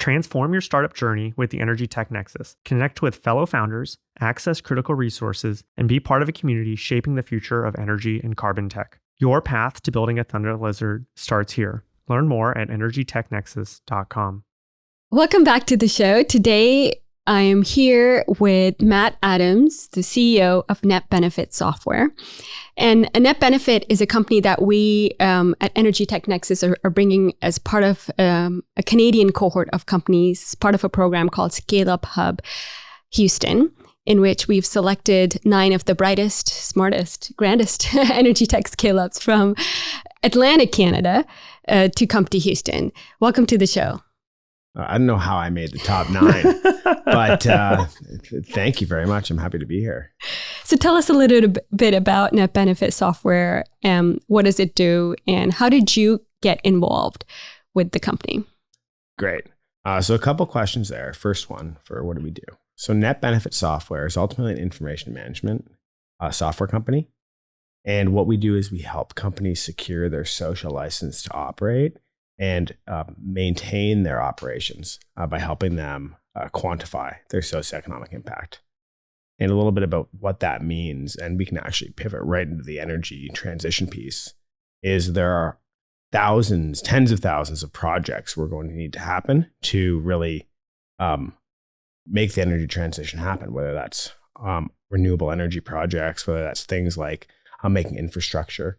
Transform your startup journey with the Energy Tech Nexus. Connect with fellow founders, access critical resources, and be part of a community shaping the future of energy and carbon tech. Your path to building a Thunder Lizard starts here. Learn more at energytechnexus.com. Welcome back to the show. Today, I am here with Matt Adams, the CEO of NetBenefits Software. And NetBenefit is a company that we at Energy Tech Nexus are bringing as part of a Canadian cohort of companies, part of a program called Scale Up Hub Houston, in which we've selected 9 of the brightest, smartest, grandest energy tech scale-ups from Atlantic Canada to come to Houston. Welcome to the show. I don't know how I made the top 9, but thank you very much. I'm happy to be here. So tell us a little bit about NetBenefit Software. What does it do? And how did you get involved with the company? Great. So a couple questions there. First one, for what do we do? So NetBenefit Software is ultimately an information management software company. And what we do is we help companies secure their social license to operate and maintain their operations by helping them quantify their socioeconomic impact. And a little bit about what that means, and we can actually pivot right into the energy transition piece, is there are thousands, tens of thousands of projects we're going to need to happen to really make the energy transition happen, whether that's renewable energy projects, whether that's things like making infrastructure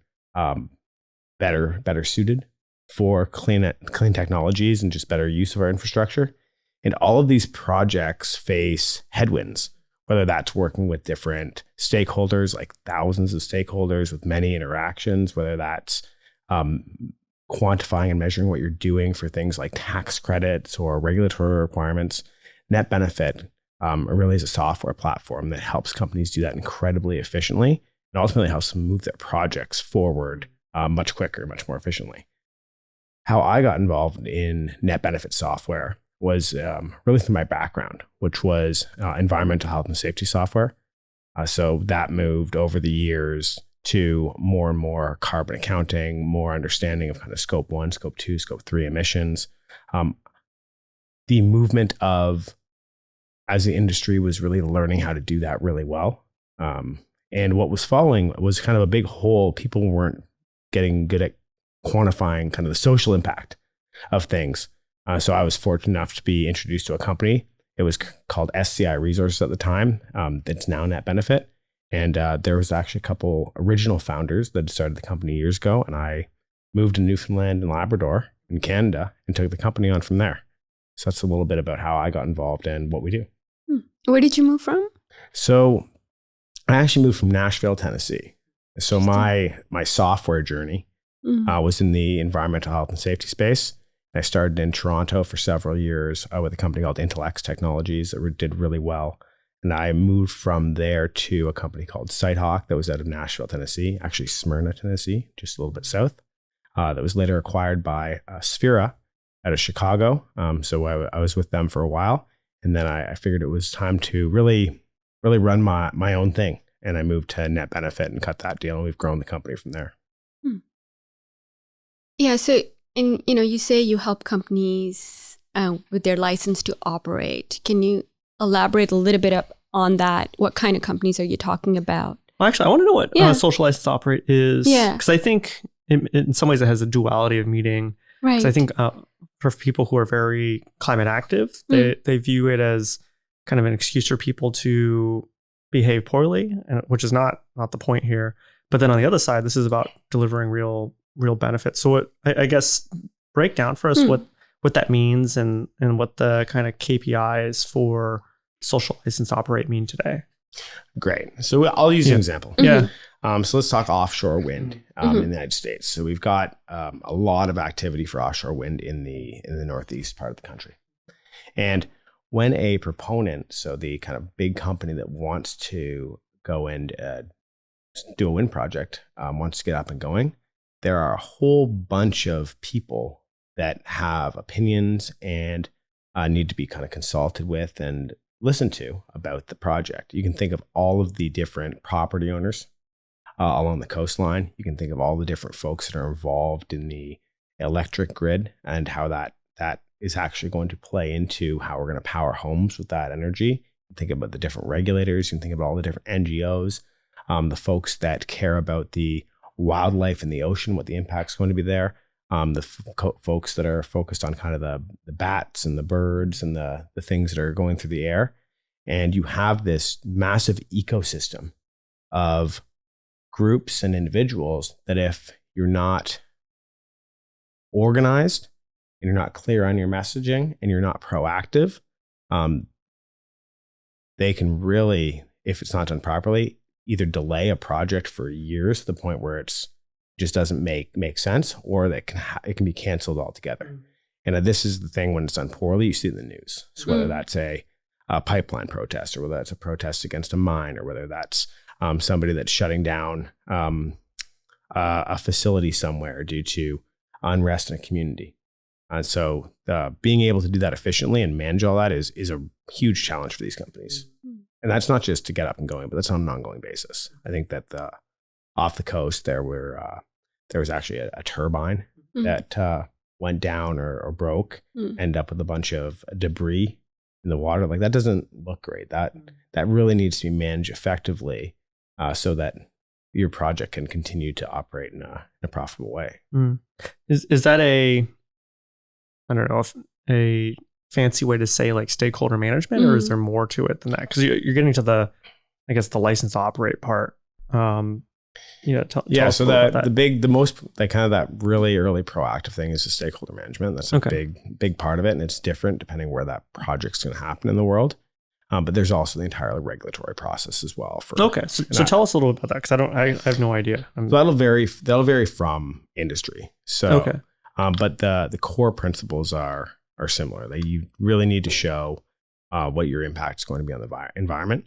better suited for clean technologies and just better use of our infrastructure. And all of these projects face headwinds, whether that's working with different stakeholders, like thousands of stakeholders with many interactions, whether that's quantifying and measuring what you're doing for things like tax credits or regulatory requirements. NetBenefit really is a software platform that helps companies do that incredibly efficiently and ultimately helps them move their projects forward much quicker, much more efficiently. How I got involved in NetBenefit Software was really through my background, which was environmental health and safety software. So that moved over the years to more and more carbon accounting, more understanding of kind of scope 1, scope 2, scope 3 emissions. The movement of, as the industry was really learning how to do that really well. And what was following was kind of a big hole. People weren't getting good at quantifying kind of the social impact of things. So I was fortunate enough to be introduced to a company. It was called SCI Resources at the time. That's now NetBenefit. And there was actually a couple original founders that started the company years ago. And I moved to Newfoundland and Labrador in Canada and took the company on from there. So that's a little bit about how I got involved and what we do. Where did you move from? So I actually moved from Nashville, Tennessee. So my software journey was in the environmental health and safety space. I started in Toronto for several years with a company called Intellex Technologies that did really well. And I moved from there to a company called Sitehawk that was out of Nashville, Tennessee, actually Smyrna, Tennessee, just a little bit south. That was later acquired by Sphera out of Chicago. So I was with them for a while. And then I figured it was time to really run my own thing. And I moved to NetBenefit and cut that deal. And we've grown the company from there. Yeah. So, you say you help companies with their license to operate. Can you elaborate a little bit on that? What kind of companies are you talking about? Well, actually, I want to know what social license to operate is. Yeah. Because I think in some ways it has a duality of meaning. Right. Because I think for people who are very climate active, they view it as kind of an excuse for people to behave poorly, which is not the point here. But then on the other side, this is about delivering real benefits. So I guess break down for us what that means and what the kind of KPIs for social license to operate mean today. Great. So I'll use an example. Yeah. So let's talk offshore wind in the United States. So we've got a lot of activity for offshore wind in the northeast part of the country. And when a proponent, so the kind of big company that wants to go and do a wind project, wants to get up and going, there are a whole bunch of people that have opinions and need to be kind of consulted with and listened to about the project. You can think of all of the different property owners along the coastline. You can think of all the different folks that are involved in the electric grid and how that is actually going to play into how we're going to power homes with that energy. Think about the different regulators. You can think about all the different NGOs, the folks that care about the wildlife in the ocean, what the impact's going to be there. Folks that are focused on kind of the bats and the birds and the things that are going through the air. And you have this massive ecosystem of groups and individuals that if you're not organized and you're not clear on your messaging and you're not proactive, they can really, if it's not done properly, either delay a project for years to the point where it's just doesn't make sense, or that it can be canceled altogether. And this is the thing: when it's done poorly, you see it in the news. So whether that's a pipeline protest, or whether that's a protest against a mine, or whether that's somebody that's shutting down a facility somewhere due to unrest in a community. And so being able to do that efficiently and manage all that is a huge challenge for these companies. And that's not just to get up and going, but that's on an ongoing basis. I think that off the coast there was actually a turbine that went down or broke, ended up with a bunch of debris in the water. Like, that doesn't look great. That really needs to be managed effectively so that your project can continue to operate in a profitable way. Is that I don't know, if a fancy way to say like stakeholder management, or is there more to it than that? Because you're getting to the license to operate part. Tell us so about the most like kind of that really early proactive thing is the stakeholder management. That's a big part of it, and it's different depending where that project's going to happen in the world. But there's also the entire regulatory process as well. So tell us a little bit about that, because I have no idea. So that'll vary from industry. So, but the core principles are similar. That you really need to show what your impact is going to be on the environment,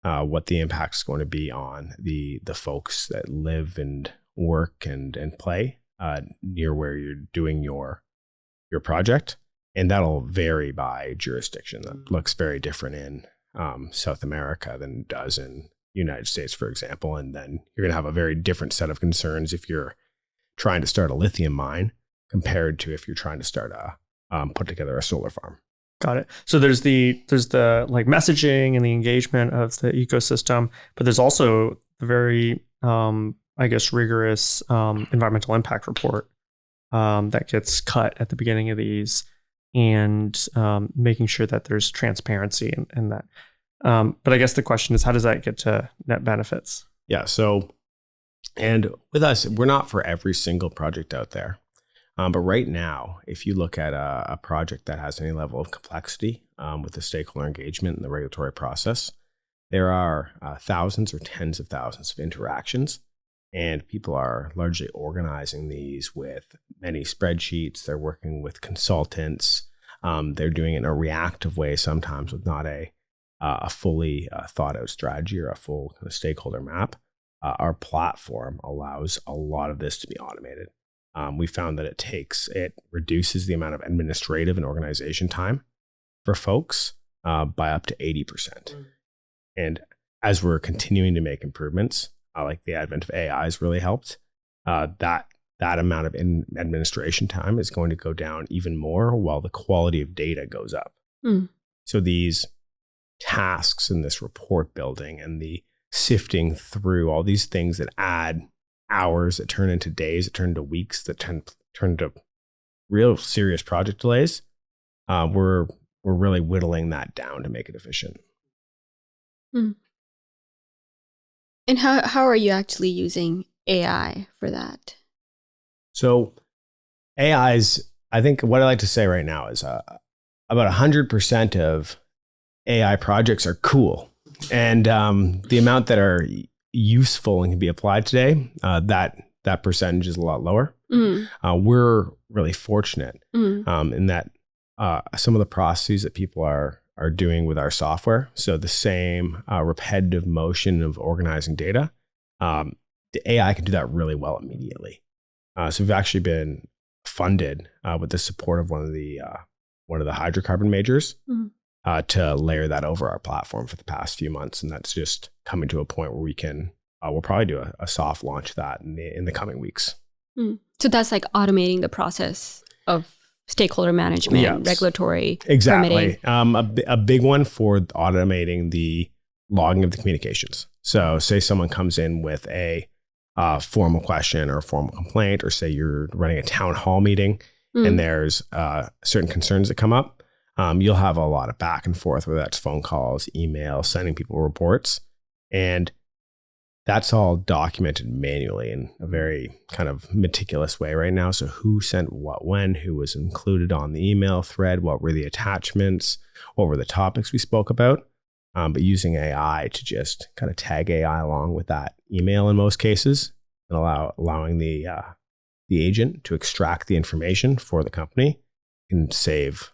what the impact is going to be on the folks that live and work and play near where you're doing your project. And that'll vary by jurisdiction. That looks very different in South America than it does in the United States, for example. And then you're going to have a very different set of concerns if you're trying to start a lithium mine compared to if you're trying to start put together a solar farm. Got it. So there's the like messaging and the engagement of the ecosystem, but there's also the very rigorous environmental impact report that gets cut at the beginning of these, and making sure that there's transparency in that. But I guess the question is, how does that get to NetBenefits? Yeah. So, and with us, we're not for every single project out there. But right now, if you look at a project that has any level of complexity with the stakeholder engagement and the regulatory process, there are thousands or tens of thousands of interactions, and people are largely organizing these with many spreadsheets. They're working with consultants. They're doing it in a reactive way, sometimes with not a fully thought out strategy or a full kind of stakeholder map. Our platform allows a lot of this to be automated. We found that it reduces the amount of administrative and organization time for folks by up to 80%. And as we're continuing to make improvements, like the advent of AI has really helped, that amount of administration time is going to go down even more, while the quality of data goes up. So these tasks and this report building and the sifting through all these things that add hours, that turn into days, that turn into weeks, that turn into real serious project delays, we're really whittling that down to make it efficient. And how are you actually using AI for that? So AI's, I think what I like to say right now is about 100% of AI projects are cool. And the amount that are useful and can be applied today, that percentage is a lot lower. We're really fortunate in that some of the processes that people are doing with our software, so the same repetitive motion of organizing data, the AI can do that really well immediately. So we've actually been funded with the support of one of the hydrocarbon majors to layer that over our platform for the past few months, and that's just coming to a point where we'll probably do a soft launch of that in the coming weeks. So that's like automating the process of stakeholder management, Yes. regulatory, Exactly. permitting. A big one for automating the logging of the communications. So say someone comes in with a formal question or a formal complaint, or say you're running a town hall meeting and there's certain concerns that come up. You'll have a lot of back and forth, whether that's phone calls, email, sending people reports. And that's all documented manually in a very kind of meticulous way right now. So who sent what when, who was included on the email thread, what were the attachments, what were the topics we spoke about. But using AI to just kind of tag AI along with that email in most cases, and allowing the agent to extract the information for the company can save,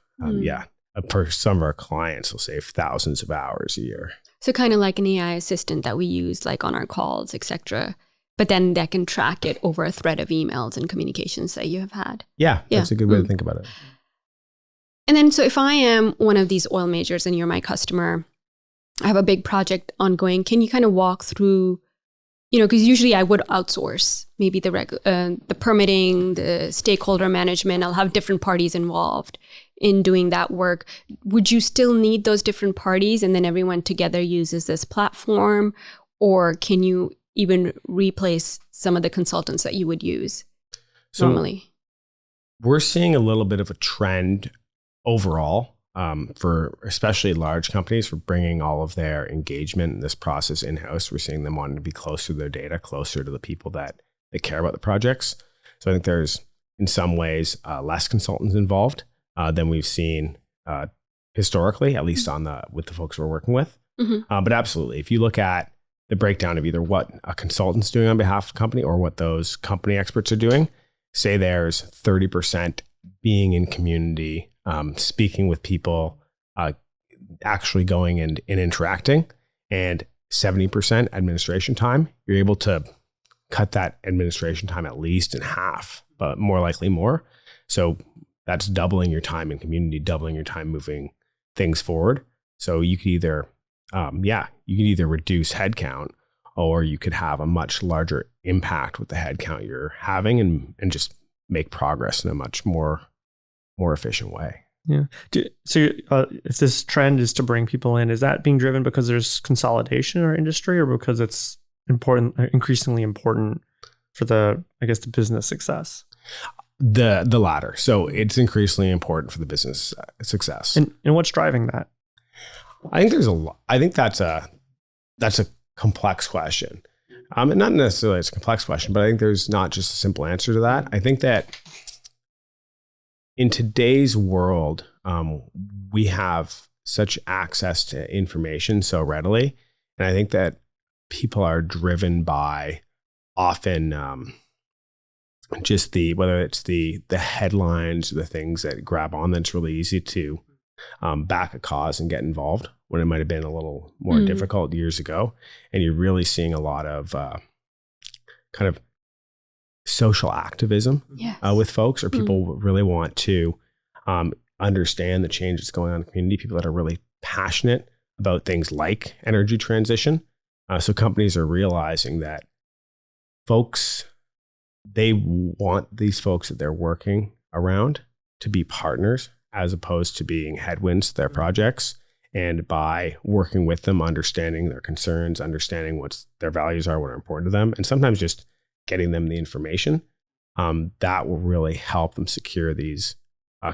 for some of our clients, will save thousands of hours a year. So kind of like an AI assistant that we use like on our calls, etc. But then that can track it over a thread of emails and communications that you have had. Yeah, that's a good way to think about it. And then, so if I am one of these oil majors and you're my customer, I have a big project ongoing. Can you kind of walk through, because usually I would outsource maybe the permitting, the stakeholder management. I'll have different parties involved in doing that work. Would you still need those different parties and then everyone together uses this platform? Or can you even replace some of the consultants that you would use normally? We're seeing a little bit of a trend overall for especially large companies for bringing all of their engagement in this process in-house. We're seeing them wanting to be closer to their data, closer to the people that care about the projects. So I think there's, in some ways, less consultants involved than we've seen historically, at least with the folks we're working with. But absolutely, if you look at the breakdown of either what a consultant's doing on behalf of a company or what those company experts are doing, say there's 30% being in community, speaking with people, actually going and interacting, and 70% administration time, you're able to cut that administration time at least in half, but more likely more. So that's doubling your time in community, doubling your time moving things forward. So you could either, reduce headcount, or you could have a much larger impact with the headcount you're having and just make progress in a much more efficient way. Yeah. So if this trend is to bring people in, is that being driven because there's consolidation in our industry, or because it's increasingly important for the business success? The latter. So it's increasingly important for the business success. And what's driving that? I think that's a complex question. And not necessarily it's a complex question, but I think there's not just a simple answer to that. I think that in today's world, we have such access to information so readily. And I think that people are driven by often just whether it's the headlines, the things that grab on, that's really easy to back a cause and get involved, when it might have been a little more difficult years ago. And you're really seeing a lot of kind of social activism with folks, or people really want to understand the change that's going on in the community, people that are really passionate about things like energy transition. So companies are realizing that they want these folks that they're working around to be partners as opposed to being headwinds to their projects. And by working with them, understanding their concerns, understanding what their values are, what are important to them, and sometimes just getting them the information, that will really help them secure these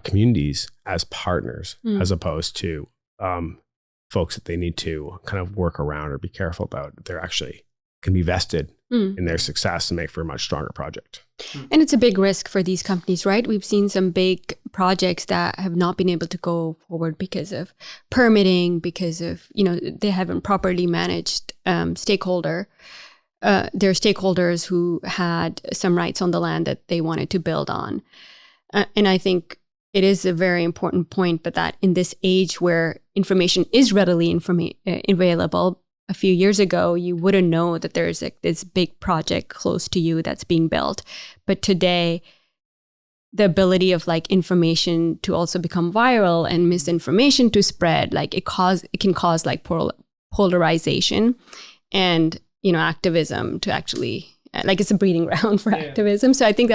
communities as partners, as opposed to folks that they need to kind of work around or be careful about. They're actually can be vested in their success and make for a much stronger project. And it's a big risk for these companies, right? We've seen some big projects that have not been able to go forward because of permitting, because of, they haven't properly managed their stakeholders who had some rights on the land that they wanted to build on. And I think it is a very important point, but that in this age where information is readily available, a few years ago, you wouldn't know that there's this big project close to you that's being built. But today, the ability of information to also become viral and misinformation to spread, it can cause polarization and activism to actually like it's a breeding ground for activism. So I think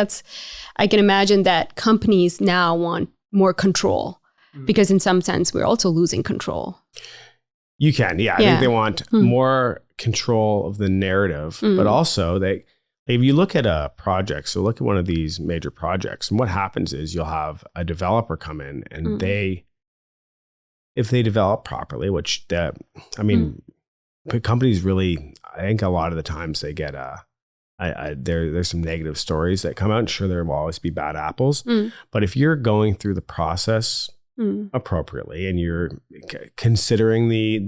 I can imagine that companies now want more control because in some sense we're also losing control. You can, I think they want more control of the narrative, but also if you look at a project, so look at one of these major projects, and what happens is you'll have a developer come in and if they develop properly, which companies really, I think a lot of the times they get there's some negative stories that come out, and sure, there will always be bad apples, but if you're going through the process appropriately and you're considering the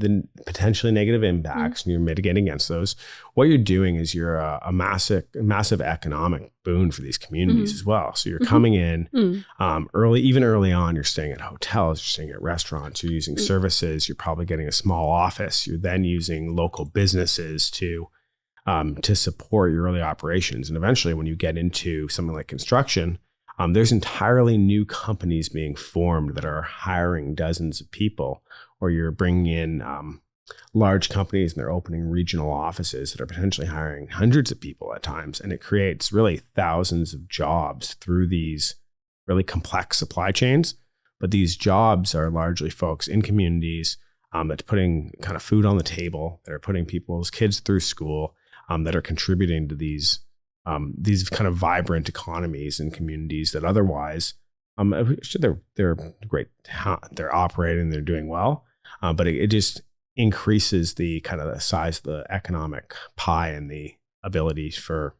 potentially negative impacts and you're mitigating against those, what you're doing is you're a massive economic boon for these communities as well. So you're coming in early on, you're staying at hotels, you're staying at restaurants, you're using services, you're probably getting a small office, you're then using local businesses to support your early operations. And eventually when you get into something like construction, there's entirely new companies being formed that are hiring dozens of people, or you're bringing in large companies and they're opening regional offices that are potentially hiring hundreds of people at times. And it creates really thousands of jobs through these really complex supply chains. But these jobs are largely folks in communities that's putting kind of food on the table, that are putting people's kids through school, that are contributing to these kind of vibrant economies and communities that otherwise, they're great, they're operating, they're doing well, but it just increases the kind of the size of the economic pie and the ability for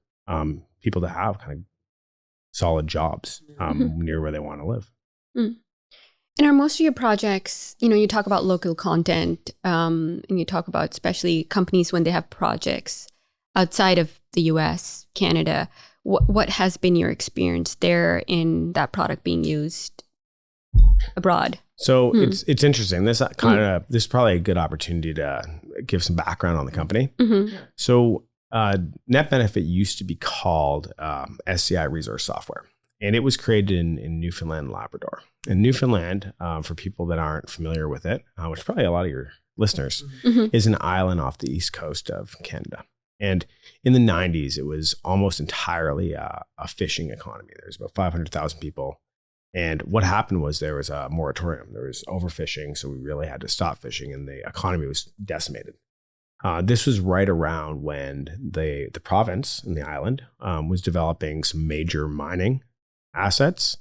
people to have kind of solid jobs near where they want to live. And are most of your projects, you talk about local content, and you talk about especially companies when they have projects outside of the US, Canada, what has been your experience there in that product being used abroad? So it's interesting. This is probably a good opportunity to give some background on the company. So NetBenefit used to be called SCI Resource Software, and it was created in Newfoundland and Labrador. And Newfoundland, for people that aren't familiar with it, which probably a lot of your listeners, is an island off the east coast of Canada. And in the 90s, it was almost entirely a fishing economy. There was about 500,000 people. And what happened was there was a moratorium. There was overfishing, so we really had to stop fishing, and the economy was decimated. This was right around when the province and the island was developing some major mining assets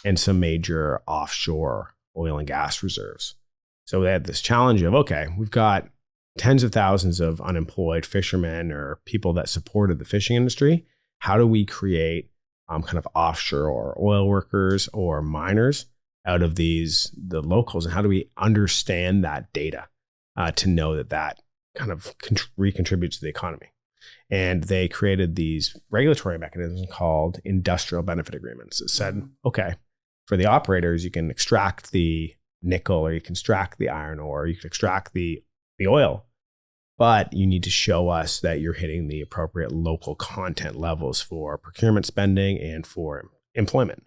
and some major offshore oil and gas reserves. So they had this challenge of, okay, we've got tens of thousands of unemployed fishermen or people that supported the fishing industry. How do we create kind of offshore or oil workers or miners out of the locals? And how do we understand that data to know that kind of recontributes to the economy? And they created these regulatory mechanisms called industrial benefit agreements that said, okay, for the operators, you can extract the nickel, or you can extract the iron ore, you can extract the oil, but you need to show us that you're hitting the appropriate local content levels for procurement spending and for employment.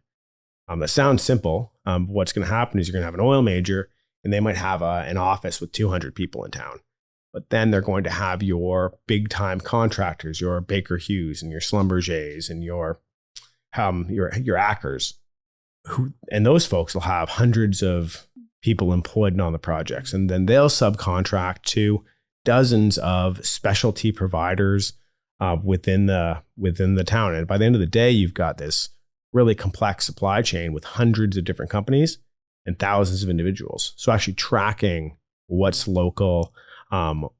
That sounds simple. What's going to happen is you're going to have an oil major, and they might have an office with 200 people in town. But then they're going to have your big time contractors, your Baker Hughes and your Schlumbergers and your Ackers, and those folks will have hundreds of people employed on the projects, and then they'll subcontract to dozens of specialty providers within the town. And by the end of the day, you've got this really complex supply chain with hundreds of different companies and thousands of individuals. So actually tracking what's local,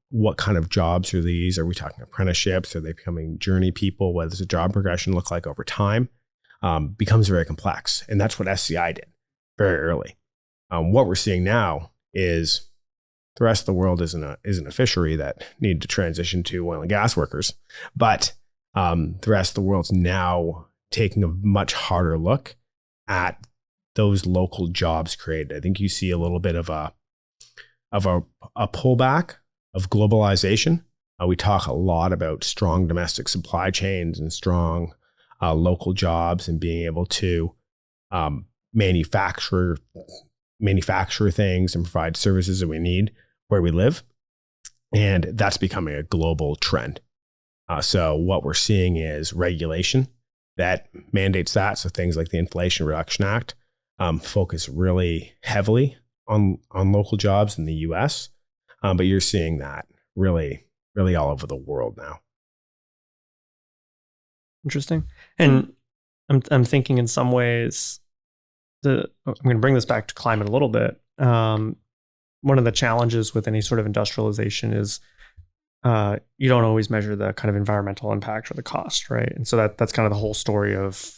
what kind of jobs are these? Are we talking apprenticeships? Are they becoming journey people? What does the job progression look like over time? Becomes very complex. And that's what SCI did very early. What we're seeing now is the rest of the world isn't a fishery that need to transition to oil and gas workers, but the rest of the world's now taking a much harder look at those local jobs created. I think you see a little bit of a pullback of globalization. We talk a lot about strong domestic supply chains and strong local jobs and being able to manufacture things and provide services that we need where we live. And that's becoming a global trend. So what we're seeing is regulation that mandates that. So things like the Inflation Reduction Act focus really heavily on local jobs in the US. But you're seeing that really, really all over the world now. Interesting. And I'm thinking in some ways, I'm going to bring this back to climate a little bit. One of the challenges with any sort of industrialization is you don't always measure the kind of environmental impact or the cost, right? And so that's kind of the whole story of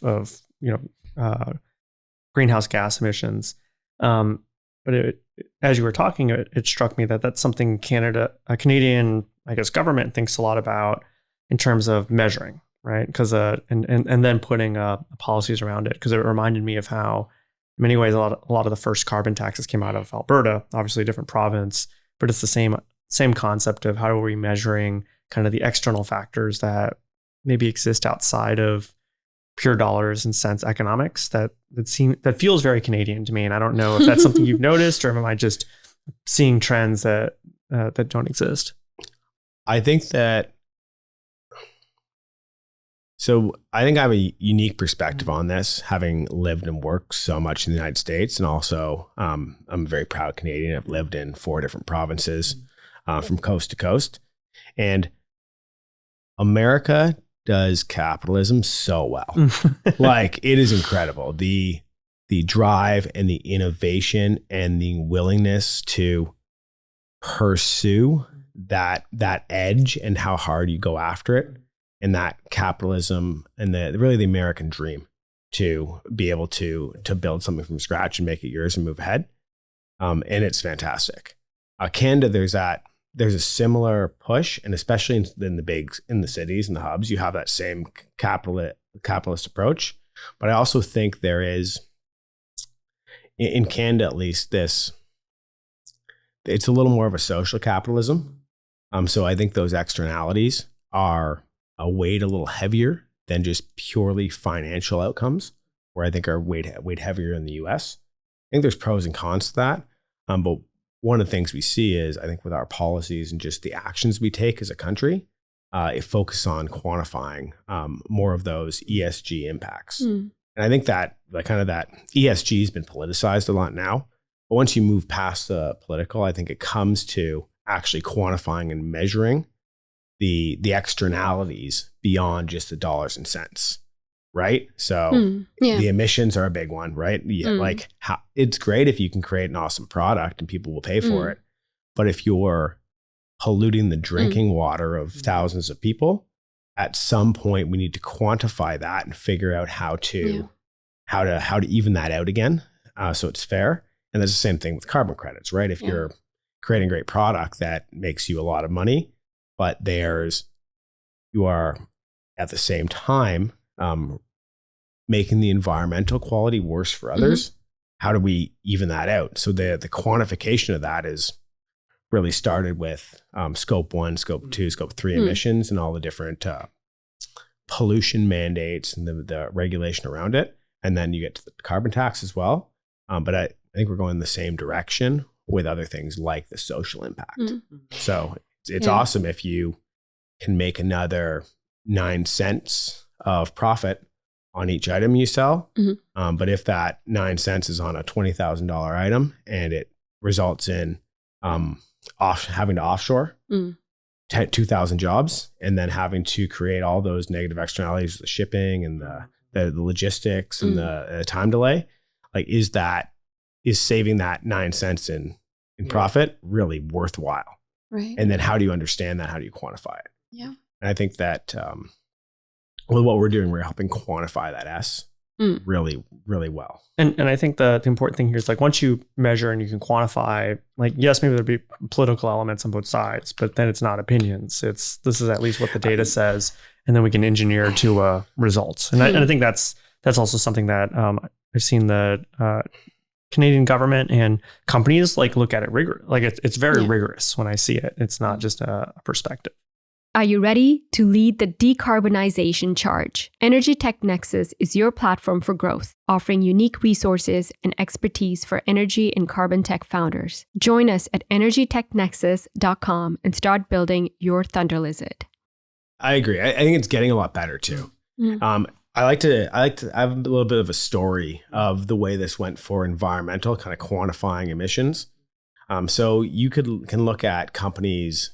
greenhouse gas emissions. But as you were talking, it struck me that that's something Canadian, I guess, government thinks a lot about in terms of measuring, right? Because and then putting policies around it. Because it reminded me of how, in many ways, a lot of the first carbon taxes came out of Alberta, obviously a different province, but it's the same concept of how are we measuring kind of the external factors that maybe exist outside of pure dollars and cents economics that feels very Canadian to me. And I don't know if that's something you've noticed, or am I just seeing trends that don't exist? I think that. So I think I have a unique perspective on this, having lived and worked so much in the United States. And also, I'm a very proud Canadian. I've lived in 4 different provinces from coast to coast. And America does capitalism so well. Like, it is incredible. The drive and the innovation and the willingness to pursue that edge and how hard you go after it. And that capitalism and the American dream to be able to build something from scratch and make it yours and move ahead. And it's fantastic. Canada, there's a similar push, and especially in the cities and the hubs, you have that same capitalist approach. But I also think there is, in Canada at least, it's a little more of a social capitalism. So I think those externalities are a weight a little heavier than just purely financial outcomes, where I think are weight heavier in the US. I think there's pros and cons to that. But one of the things we see is, I think with our policies and just the actions we take as a country, it focuses on quantifying more of those ESG impacts. And I think that that ESG has been politicized a lot now. But once you move past the political, I think it comes to actually quantifying and measuring the externalities beyond just the dollars and cents, right? So the emissions are a big one, right? Like, it's great if you can create an awesome product and people will pay for it. But if you're polluting the drinking water of thousands of people, at some point we need to quantify that and figure out how to even that out again, so it's fair. And that's the same thing with carbon credits, right? If you're creating a great product that makes you a lot of money, but you are at the same time making the environmental quality worse for others. How do we even that out? So the quantification of that is really started with scope 1, scope 2, scope 3 emissions and all the different pollution mandates and the regulation around it. And then you get to the carbon tax as well. But I think we're going the same direction with other things like the social impact. So it's awesome if you can make another 9 cents of profit on each item you sell. But if that 9 cents is on a $20,000 item and it results in having to offshore 2,000 jobs and then having to create all those negative externalities, the shipping and the logistics and the time delay, like is saving that 9 cents in profit really worthwhile? Right. And then how do you understand that? How do you quantify it? Yeah. And I think that with what we're doing, we're helping quantify that S really, really well. And I think the important thing here is, like, once you measure and you can quantify, like, yes, maybe there'll be political elements on both sides, but then it's not opinions. This is at least what the data says, and then we can engineer to results. And I think that's also something that I've seen the Canadian government and companies look at it rigorous. Like, it's very rigorous when I see it. It's not just a perspective. Are you ready to lead the decarbonization charge? Energy Tech Nexus is your platform for growth, offering unique resources and expertise for energy and carbon tech founders. Join us at energytechnexus.com and start building your Thunder Lizard. I agree. I think it's getting a lot better too. I like to have a little bit of a story of the way this went for environmental, kind of quantifying emissions. So you can look at companies'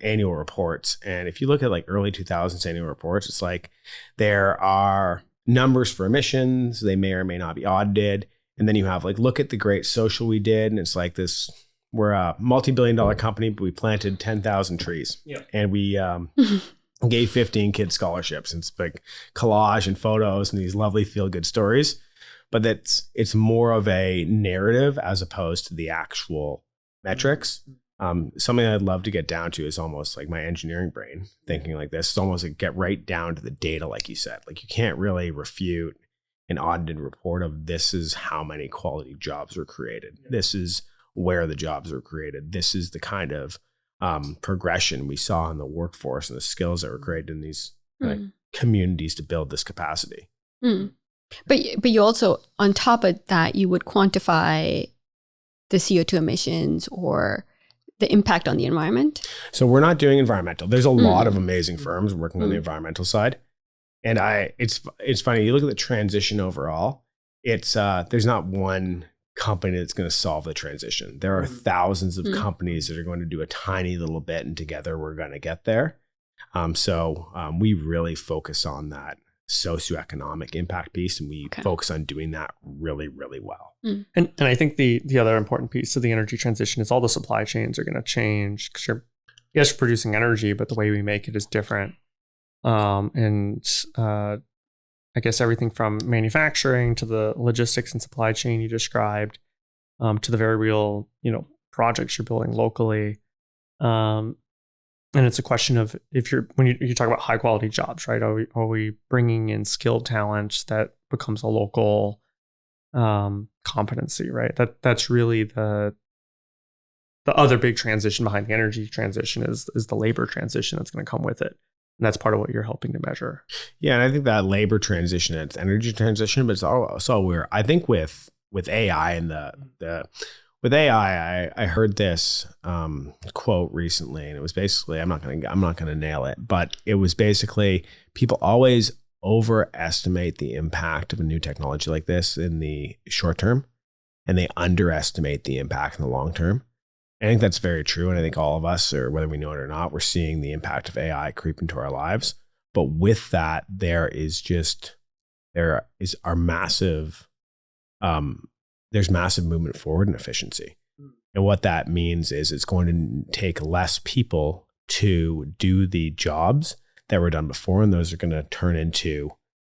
annual reports, and if you look at like early 2000s annual reports, it's like there are numbers for emissions. They may or may not be audited, and then you have like, look at the great social we did, and it's like this. We're a multi-billion-dollar company, but we planted 10,000 trees, and we gave 15 kids scholarships. It's like collage and photos and these lovely feel-good stories, but it's more of a narrative as opposed to the actual metrics. Something I'd love to get down to is almost like my engineering brain thinking like this. It's almost like get right down to the data, like you said. Like you can't really refute an audited report of this is how many quality jobs were created. This is where the jobs were created. This is the kind of progression we saw in the workforce and the skills that were created in these communities to build this capacity. But you also, on top of that, you would quantify the CO2 emissions or the impact on the environment. So we're not doing environmental. There's a lot of amazing firms working on the environmental side. And it's funny, you look at the transition overall, it's there's not one company that's going to solve the transition. There are thousands of companies that are going to do a tiny little bit, and together we're going to get there. So we really focus on that socioeconomic impact piece, and we focus on doing that really, really well. And I think the other important piece of the energy transition is all the supply chains are going to change, because you're producing energy, but the way we make it is different. I guess everything from manufacturing to the logistics and supply chain you described, to the very real, projects you're building locally. And it's a question of when you talk about high quality jobs, right? Are we bringing in skilled talent that becomes a local competency, right? That's really the other big transition behind the energy transition is the labor transition that's going to come with it. And that's part of what you're helping to measure. Yeah, and I think that labor transition, it's energy transition, but it's also where I think with AI and with AI, I heard this quote recently, and it was basically, I'm not gonna nail it, but it was basically people always overestimate the impact of a new technology like this in the short term, and they underestimate the impact in the long term. I think that's very true. And I think all of us, or whether we know it or not, we're seeing the impact of AI creep into our lives. But with that, there's massive movement forward in efficiency. And what that means is it's going to take less people to do the jobs that were done before. And those are going to turn into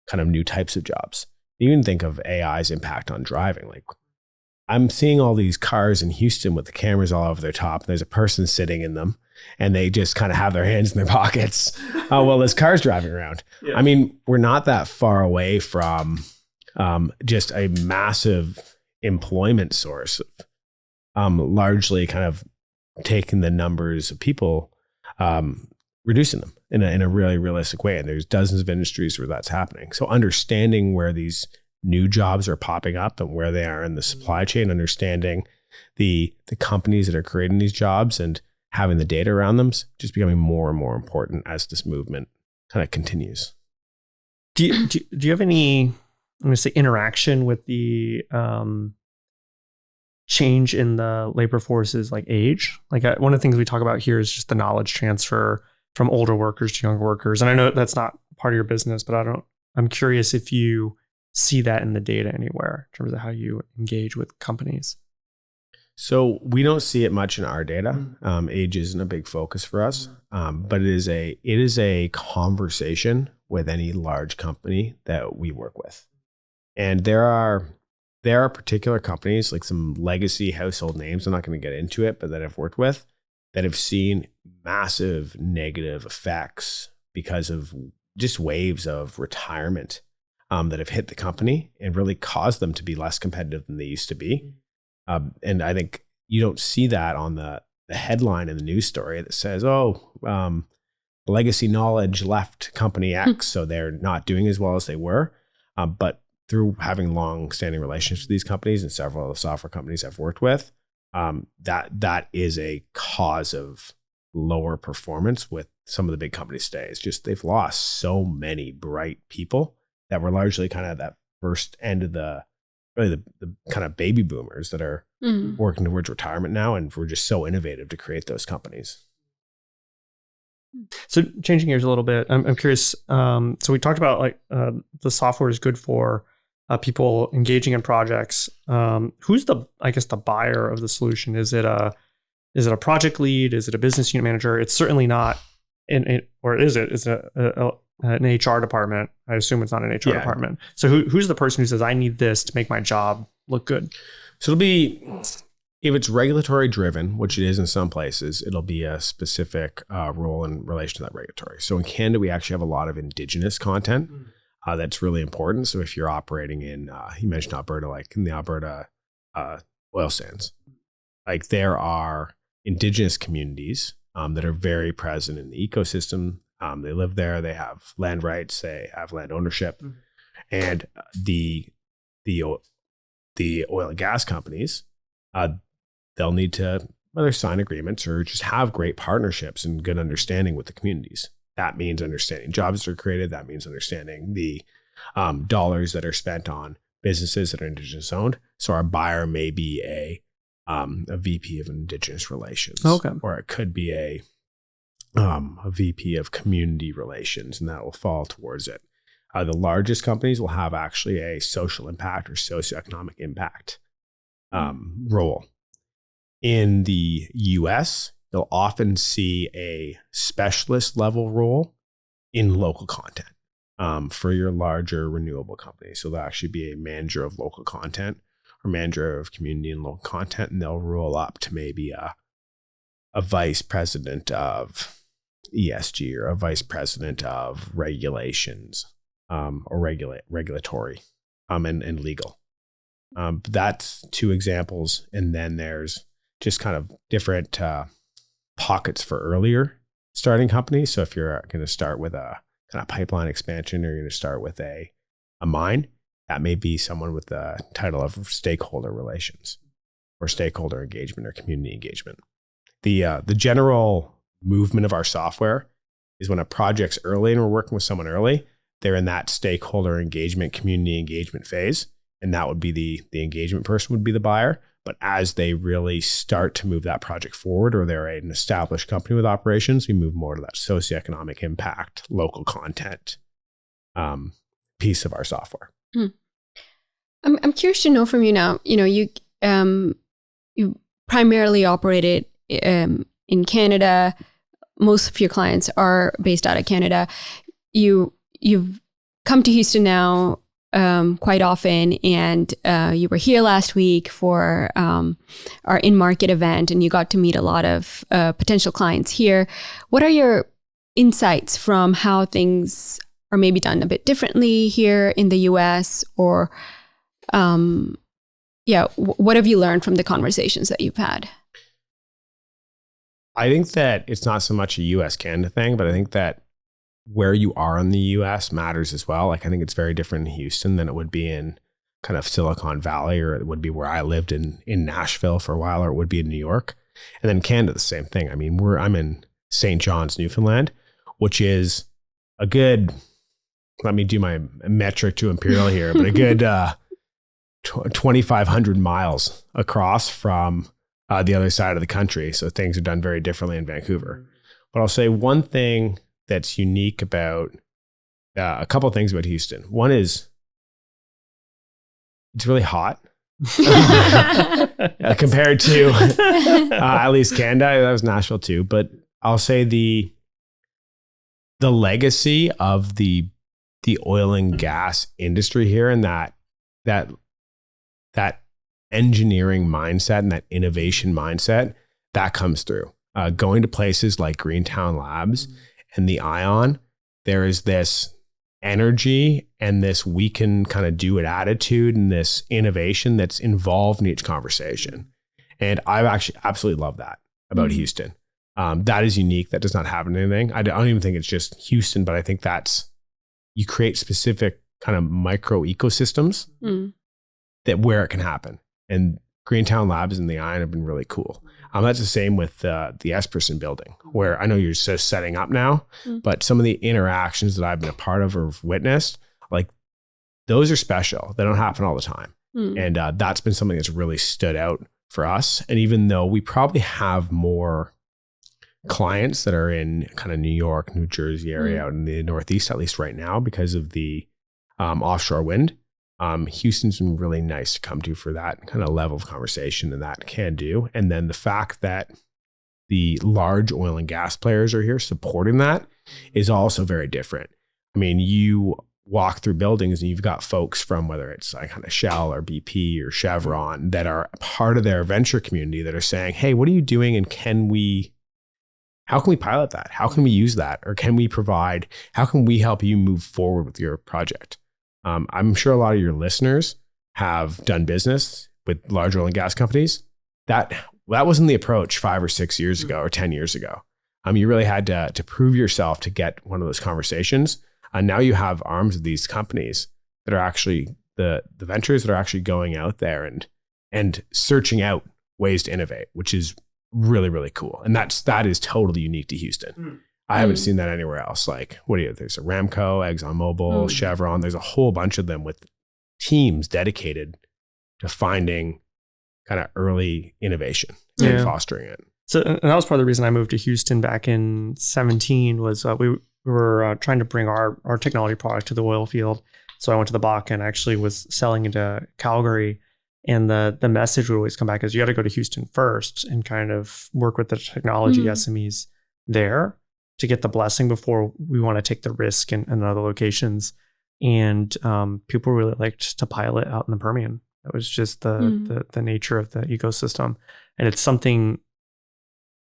kind of new types of jobs. You can think of AI's impact on driving. Like, I'm seeing all these cars in Houston with the cameras all over their top. And there's a person sitting in them, and they just kind of have their hands in their pockets. Oh, well, this car's driving around. Yeah. I mean, we're not that far away from just a massive employment source, largely kind of taking the numbers of people, reducing them in a really realistic way. And there's dozens of industries where that's happening. So understanding where these new jobs are popping up and where they are in the supply chain, understanding the companies that are creating these jobs and having the data around them is just becoming more and more important as this movement kind of continues. Do you have any, I'm going to say, interaction with the change in the labor force's like age? Like one of the things we talk about here is just the knowledge transfer from older workers to younger workers. And I know that's not part of your business, but I'm curious if you see that in the data anywhere in terms of how you engage with companies. So we don't see it much in our data. Age isn't a big focus for us, but it is a conversation with any large company that we work with. And there are particular companies, like some legacy household names, I'm not going to get into it, but that I've worked with, that have seen massive negative effects because of just waves of retirement that have hit the company and really caused them to be less competitive than they used to be. And I think you don't see that on the headline in the news story that says, legacy knowledge left company X, so they're not doing as well as they were. But through having long-standing relationships with these companies and several of the software companies I've worked with, that is a cause of lower performance with some of the big companies today. It's just they've lost so many bright people that were largely kind of that first end of the kind of baby boomers that are working towards retirement now, and we're just so innovative to create those companies. So changing gears a little bit, I'm curious. So we talked about like the software is good for people engaging in projects. Who's the buyer of the solution? Is it a project lead? Is it a business unit manager? It's certainly not or is it? Is it an HR department? I assume it's not an HR department. So who's the person who says, I need this to make my job look good? So it'll be, if it's regulatory driven, which it is in some places, it'll be a specific role in relation to that regulatory. So in Canada, we actually have a lot of Indigenous content that's really important. So if you're operating in, you mentioned Alberta, like in the Alberta oil sands, like there are Indigenous communities that are very present in the ecosystem. They live there, they have land rights, they have land ownership. And the oil and gas companies, they'll need to whether sign agreements or just have great partnerships and good understanding with the communities. That means understanding jobs that are created. That means understanding the dollars that are spent on businesses that are Indigenous owned. So our buyer may be a VP of Indigenous Relations, or it could be a VP of Community Relations, and that will fall towards it. The largest companies will have actually a social impact or socioeconomic impact role. In the US, you'll often see a specialist level role in local content for your larger renewable companies. So there'll actually be a manager of local content or manager of community and local content, and they'll roll up to maybe a vice president of ESG or a vice president of regulations or regulatory and legal. That's two examples. And then there's just kind of different pockets for earlier starting companies. So if you're going to start with a kind of pipeline expansion, or you're going to start with a mine, that may be someone with the title of stakeholder relations or stakeholder engagement or community engagement. The general movement of our software is when a project's early and we're working with someone early, they're in that stakeholder engagement, community engagement phase. And that would be the engagement person would be the buyer. But as they really start to move that project forward, or they're an established company with operations, we move more to that socioeconomic impact, local content piece of our software. I'm curious to know from you now. You primarily operated in Canada. Most of your clients are based out of Canada. You've come to Houston now quite often, and you were here last week for our in-market event, and you got to meet a lot of potential clients here. What are your insights from how things are maybe done a bit differently here in the US, or what have you learned from the conversations that you've had? I think that it's not so much a US-Canada thing, but I think that where you are in the US matters as well. Like, I think it's very different in Houston than it would be in kind of Silicon Valley, or it would be where I lived in Nashville for a while, or it would be in New York. And then Canada, the same thing. I mean, I'm in St. John's, Newfoundland, which is a good, let me do my metric to imperial here, but a good 2,500 miles across from the other side of the country. So things are done very differently in Vancouver. But I'll say one thing that's unique about a couple of things about Houston. One is it's really hot compared to at least Canada. That was Nashville too. But I'll say the legacy of the oil and gas industry here, and that engineering mindset and that innovation mindset that comes through. Going to places like Greentown Labs and the Ion, there is this energy and this we can kind of do it attitude and this innovation that's involved in each conversation. And I actually absolutely love that about Houston. That is unique. That does not happen in anything. I don't even think it's just Houston, but I think you create specific kind of micro ecosystems that where it can happen. And Greentown Labs and the Ion have been really cool. That's the same with the Esperson building, where I know you're just setting up now, but some of the interactions that I've been a part of or witnessed, like those are special. They don't happen all the time. And that's been something that's really stood out for us. And even though we probably have more clients that are in kind of New York, New Jersey area, out in the Northeast, at least right now, because of the offshore wind, Houston's been really nice to come to for that kind of level of conversation and that can do. And then the fact that the large oil and gas players are here supporting that is also very different. I mean, you walk through buildings and you've got folks from whether it's like kind of Shell or BP or Chevron that are part of their venture community that are saying, hey, what are you doing? And how can we pilot that? How can we use that? Or how can we help you move forward with your project? I'm sure a lot of your listeners have done business with large oil and gas companies. That wasn't the approach 5 or 6 years ago or 10 years ago. You really had to prove yourself to get one of those conversations. And now you have arms of these companies that are actually the ventures that are actually going out there and searching out ways to innovate, which is really, really cool. And that is totally unique to Houston. I haven't seen that anywhere else. Like, there's Aramco, ExxonMobil, Chevron. There's a whole bunch of them with teams dedicated to finding kind of early innovation and fostering it. So, and that was part of the reason I moved to Houston back in 2017 was we were trying to bring our technology product to the oil field. So I went to the Bakken, actually was selling into Calgary. And the message would always come back as you got to go to Houston first and kind of work with the technology SMEs there to get the blessing before we want to take the risk in other locations. And people really liked to pilot out in the Permian. That was just the nature of the ecosystem. And it's something,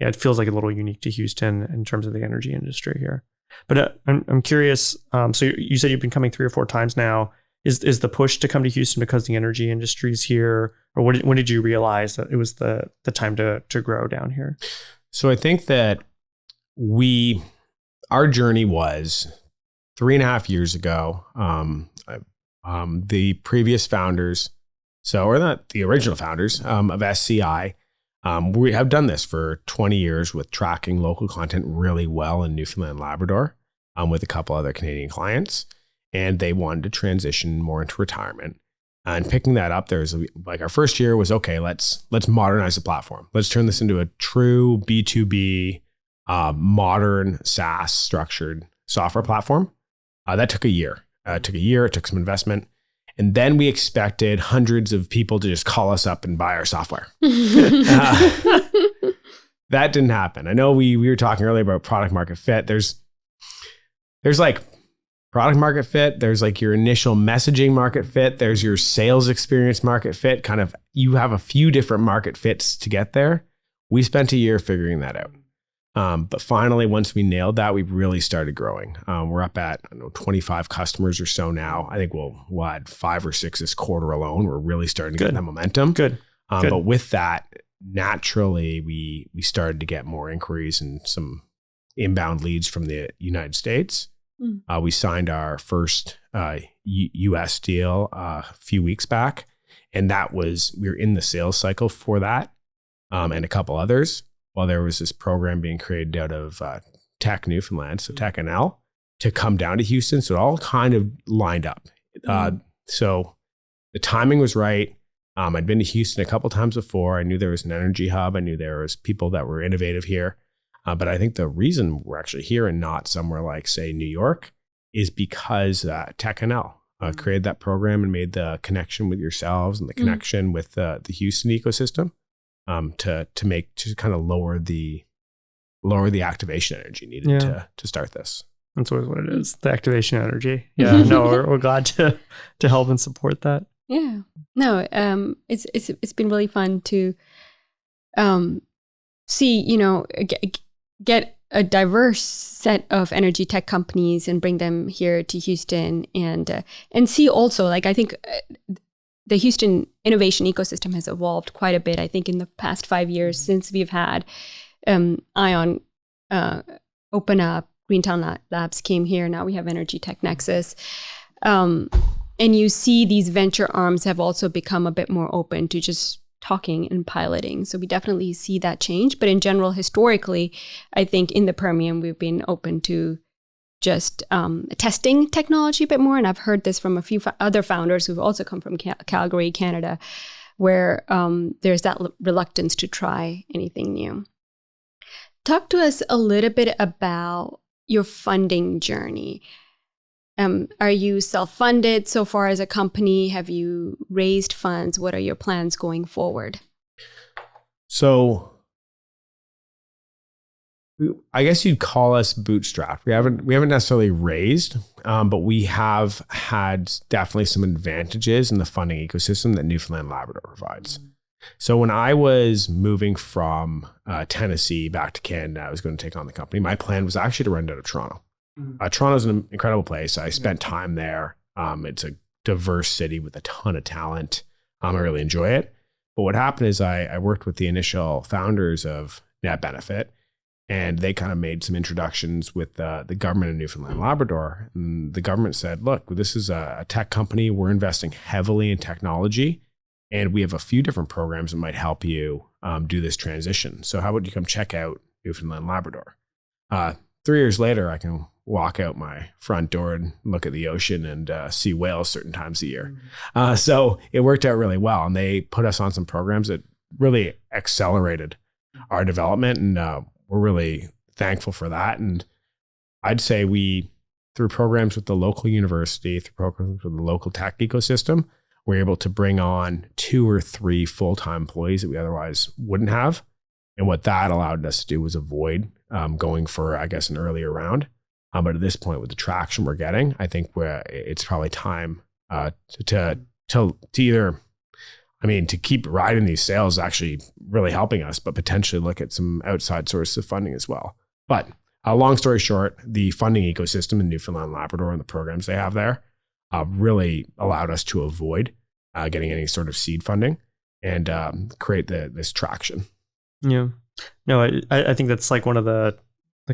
it feels like a little unique to Houston in terms of the energy industry here. But I'm curious, so you said you've been coming 3 or 4 times now. Is the push to come to Houston because the energy industry is here? Or when did you realize that it was the time to grow down here? So I think that our journey was 3.5 years ago. The previous founders, or not the original founders of SCI, we have done this for 20 years with tracking local content really well in Newfoundland and Labrador with a couple other Canadian clients. And they wanted to transition more into retirement. And picking that up, there's like our first year was, okay, let's modernize the platform. Let's turn this into a true B2B, modern SaaS structured software platform. That took a year. It took some investment. And then we expected hundreds of people to just call us up and buy our software. That didn't happen. I know we were talking earlier about product market fit. There's like product market fit. There's like your initial messaging market fit. There's your sales experience market fit. Kind of, you have a few different market fits to get there. We spent a year figuring that out. But finally, once we nailed that, we really started growing. We're up at 25 customers or so now. I think we'll add 5 or 6 this quarter alone. We're really starting to get that momentum. Good. But with that, naturally, we started to get more inquiries and some inbound leads from the United States. We signed our first US deal a few weeks back, and we were in the sales cycle for that and a couple others, while there was this program being created out of Tech Newfoundland, so Tech NL, to come down to Houston. So it all kind of lined up. So the timing was right. I'd been to Houston a couple times before. I knew there was an energy hub. I knew there was people that were innovative here. But I think the reason we're actually here and not somewhere like, say, New York is because Tech NL created that program and made the connection with yourselves and the connection with the Houston ecosystem to kind of lower the activation energy needed to start this. That's always what it is, the activation energy. Yeah, no, we're glad to help and support that. Yeah, no, it's been really fun to see, get a diverse set of energy tech companies and bring them here to Houston and see also, like, I think the Houston innovation ecosystem has evolved quite a bit. I think in the past 5 years since we've had Ion open up, Greentown Labs came here. Now we have Energy Tech Nexus. And you see these venture arms have also become a bit more open to just talking and piloting. So we definitely see that change. But in general, historically, I think in the Permian, we've been open to just testing technology a bit more. And I've heard this from a few other founders who've also come from Calgary, Canada, where there's that reluctance to try anything new. Talk to us a little bit about your funding journey. Are you self-funded so far as a company? Have you raised funds? What are your plans going forward? So I guess you'd call us bootstrapped. We haven't necessarily raised, but we have had definitely some advantages in the funding ecosystem that Newfoundland Labrador provides. So when I was moving from Tennessee back to Canada, I was going to take on the company. My plan was actually to run out of Toronto. Toronto's an incredible place. I spent time there. It's a diverse city with a ton of talent. I really enjoy it. But what happened is I worked with the initial founders of NetBenefit, and they kind of made some introductions with the government of Newfoundland Labrador. And the government said, look, this is a tech company. We're investing heavily in technology, and we have a few different programs that might help you do this transition. So how about you come check out Newfoundland Labrador? 3 years later, I can walk out my front door and look at the ocean and see whales certain times a year. So it worked out really well. And they put us on some programs that really accelerated our development. And we're really thankful for that. And I'd say through programs with the local university, through programs with the local tech ecosystem, we're able to bring on 2 or 3 full-time employees that we otherwise wouldn't have. And what that allowed us to do was avoid going for, I guess, an earlier round. But at this point, with the traction we're getting, I think it's probably time to either, to keep riding these sales is actually really helping us, but potentially look at some outside sources of funding as well. But long story short, the funding ecosystem in Newfoundland Labrador and the programs they have there really allowed us to avoid getting any sort of seed funding and create this traction. Yeah. No, I think that's like one of the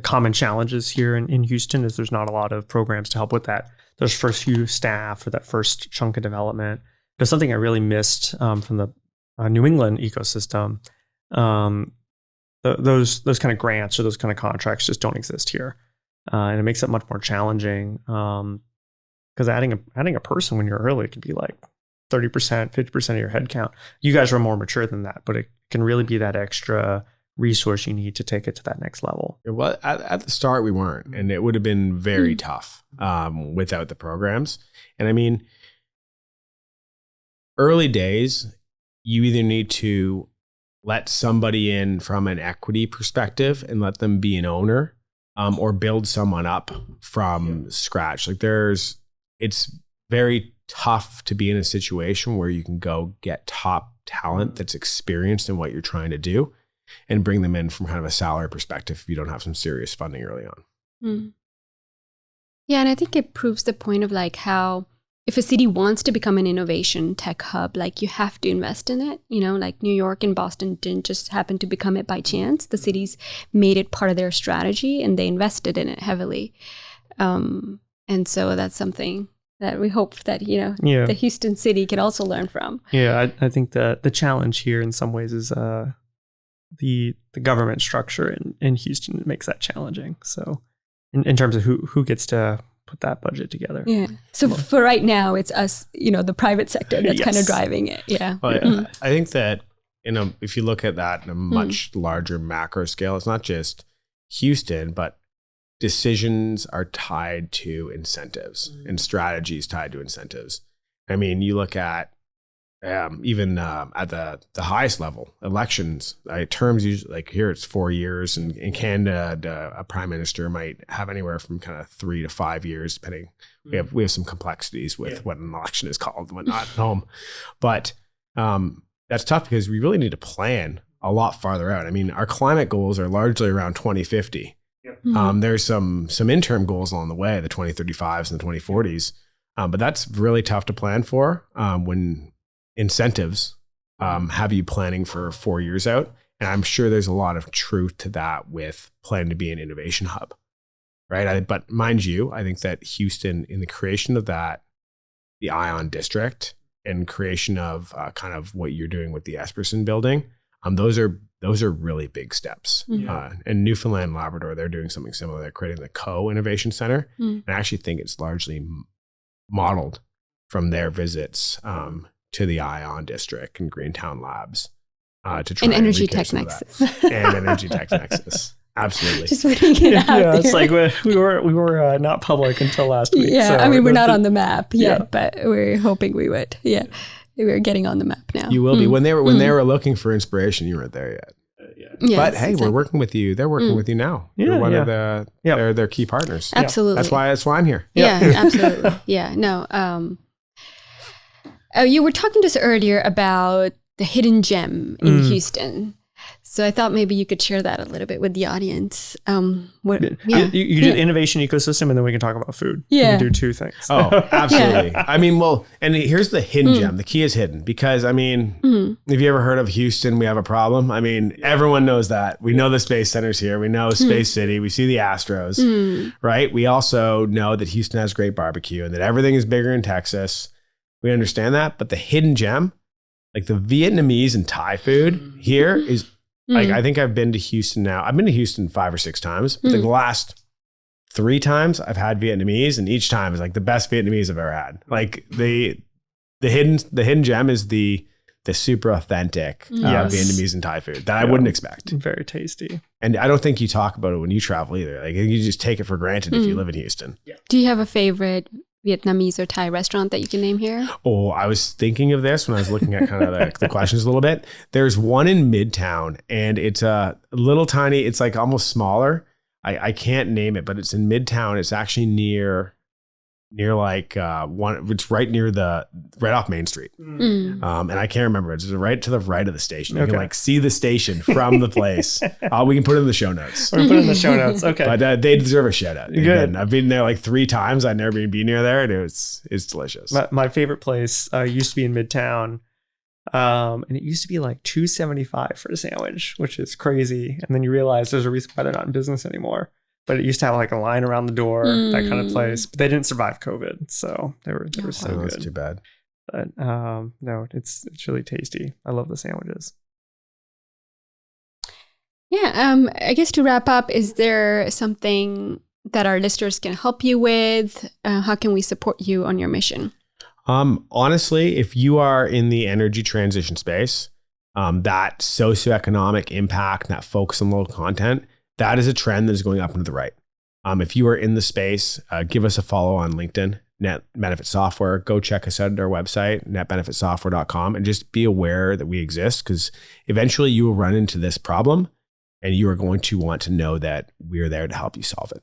common challenges here in Houston is there's not a lot of programs to help with that. Those first few staff or that first chunk of development. There's something I really missed from the New England ecosystem. Those kind of grants or those kind of contracts just don't exist here. And it makes it much more challenging because adding a person when you're early could be like 30%, 50% of your headcount. You guys are more mature than that, but it can really be that extra resource you need to take it to that next level. Well, at the start we weren't, and it would have been very tough without the programs. And early days, you either need to let somebody in from an equity perspective and let them be an owner, or build someone up from scratch. It's very tough to be in a situation where you can go get top talent that's experienced in what you're trying to do and bring them in from kind of a salary perspective if you don't have some serious funding early on. Yeah, and I think it proves the point of like how if a city wants to become an innovation tech hub, like you have to invest in it. Like New York and Boston didn't just happen to become it by chance. The cities made it part of their strategy and they invested in it heavily. And so that's something that we hope that, the Houston city can also learn from. Yeah, I think that the challenge here in some ways is the government structure in Houston makes that challenging. So in terms of who gets to put that budget together. Yeah. So for right now, it's us, the private sector that's kind of driving it. Yeah. Well, I think that, if you look at that in a much larger macro scale, it's not just Houston, but decisions are tied to incentives and strategies tied to incentives. You look at even at the highest level, elections, terms usually, like here it's 4 years, and in Canada, a prime minister might have anywhere from kind of 3 to 5 years, depending. We have some complexities with what an election is called and whatnot at home, but that's tough because we really need to plan a lot farther out. Our climate goals are largely around 2050. There's some interim goals along the way, the 2035s and the 2040s, but that's really tough to plan for when incentives have you planning for 4 years out. And I'm sure there's a lot of truth to that with planning to be an innovation hub, right? But mind you, I think that Houston, in the creation of that, the Ion district, and creation of kind of what you're doing with the Esperson building, those are really big steps. In Newfoundland, Labrador, they're doing something similar. They're creating the Co-Innovation Center. And I actually think it's largely modeled from their visits to the Ion District and Greentown Labs to try and Energy recreate Tech some of Nexus. that. And Energy Tech Nexus. Absolutely. Just putting it out there. It's like we were not public until last week. Yeah, so I mean, we're not on the map yet, but we're hoping we would. Yeah, we're getting on the map now. You will be. When they were looking for inspiration, you weren't there yet. Yes, But hey, exactly. we're working with you. They're working with you now. You're one of the their key partners. Absolutely. That's why I'm here. Yeah, absolutely. Yeah, no. You were talking to us earlier about the hidden gem in Houston. So I thought maybe you could share that a little bit with the audience. You did innovation ecosystem, and then we can talk about food. Yeah. We can do two things. Oh, absolutely. I mean, well, and here's the hidden gem. The key is hidden because, I mean, have you ever heard of Houston? We have a problem. I mean, everyone knows that. We know the space centers here. We know Space City. We see the Astros, right? We also know that Houston has great barbecue and that everything is bigger in Texas. We understand that. But the hidden gem, like the Vietnamese and Thai food here is, like, I think I've been to Houston now. I've been to Houston 5 or 6 times. But the last 3 times I've had Vietnamese, and each time is like the best Vietnamese I've ever had. Like the hidden gem is the super authentic Vietnamese and Thai food that I wouldn't expect. Very tasty. And I don't think you talk about it when you travel either. Like you just take it for granted if you live in Houston. Do you have a favorite Vietnamese or Thai restaurant that you can name here? Oh, I was thinking of this when I was looking at kind of the questions a little bit. There's one in Midtown, and it's a little tiny, it's like almost smaller. I can't name it, but it's in Midtown. It's actually near like it's right off Main Street. And I can't remember. It's right to the right of the station. You can like see the station from the place. We can put it in the show notes. We're going to put it in the show notes. Okay. But they deserve a shout out. Good. I've been there like 3 times. I've never been near there. And it's delicious. My favorite place used to be in Midtown. And it used to be like $2.75 for a sandwich, which is crazy. And then you realize there's a reason why they're not in business anymore. But it used to have like a line around the door, that kind of place. But they didn't survive COVID, so they were so good. That's too bad. But no, it's really tasty. I love the sandwiches. Yeah, I guess to wrap up, is there something that our listeners can help you with? How can we support you on your mission? Honestly, if you are in the energy transition space, that socioeconomic impact, that focus on local content, that is a trend that is going up and to the right. If you are in the space, give us a follow on LinkedIn, NetBenefits Software. Go check us out at our website, netbenefitsoftware.com, and just be aware that we exist, because eventually you will run into this problem and you are going to want to know that we're there to help you solve it.